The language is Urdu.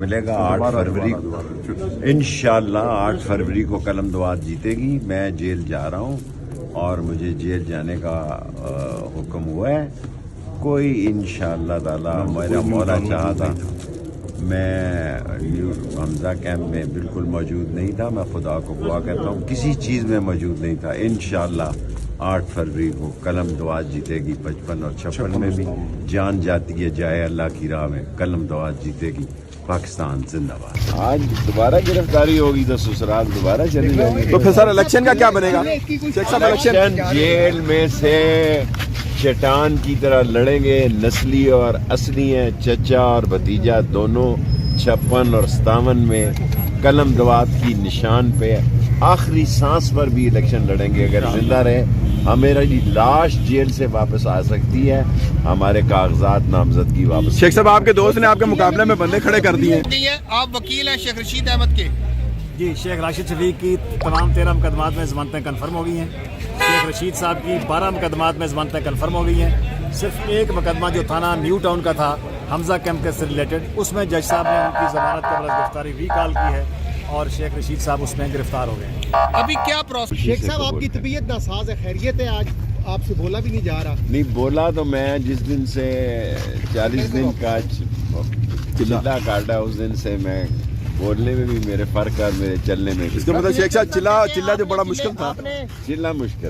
ملے گا 8 فروری انشاءاللہ 8 فروری کو قلم دوات جیتے گی. میں جیل جا رہا ہوں اور مجھے جیل جانے کا حکم ہوا ہے. کوئی انشاءاللہ تعالی میرا مولا چاہا تھا. میں حمزہ کیمپ میں بالکل موجود نہیں تھا. میں خدا کو دعا کرتا ہوں کسی چیز میں موجود نہیں تھا. انشاءاللہ 8 فروری کو قلم دوات جیتے گی. 55 اور 56 میں بھی جان جاتی ہے جائے اللہ کی راہ میں. قلم دوات جیتے گی. پاکستان زندہ باد. آج دوبارہ گرفتاری ہوگی تو سسرال دوبارہ چلی جائیں گے. تو پھر سر الیکشن کا کیا بنے گا؟ شیخ صاحب الیکشن جیل میں سے چٹان کی طرح لڑیں گے. نسلی اور اصلی ہیں چچا اور بھتیجا دونوں. 56 اور 57 میں قلم دوات کی نشان پہ آخری سانس پر بھی الیکشن لڑیں گے. اگر زندہ رہے ہماری لاش جیل سے واپس آ سکتی ہے. ہمارے کاغذات نامزدگی واپس. شیخ صاحب آپ کے دوست نے آپ کے مقابلے میں بندے کھڑے کر دیے ہیں. آپ وکیل ہیں شیخ رشید احمد کے. جی شیخ راشد شفیق کی تمام 13 مقدمات میں ضمانتیں کنفرم ہو گئی ہیں. شیخ رشید صاحب کی 12 مقدمات میں ضمانتیں کنفرم ہو گئی ہیں. صرف ایک مقدمہ جو تھانہ نیو ٹاؤن کا تھا حمزہ کیمپ سے ریلیٹڈ، اس میں جج صاحب نے ان کی ضمانت قبل گرفتاری ریکال کی ہے اور شیخ رشید صاحب اس میں گرفتار ہو گئے ہیں. ابھی کیا پروسیس؟ شیخ صاحب آپ کی طبیعت ناساز ہے، خیریت ہے؟ آج آپ سے بولا بھی نہیں جا رہا. نہیں بولا تو میں جس دن سے 40 دن کا چلا کاٹا اس دن سے میں بولنے میں بھی میرے فرق اور میرے چلنے میں بھی. اس کا مطلب شیخ صاحب چلا جو بڑا مشکل تھا. چلنا مشکل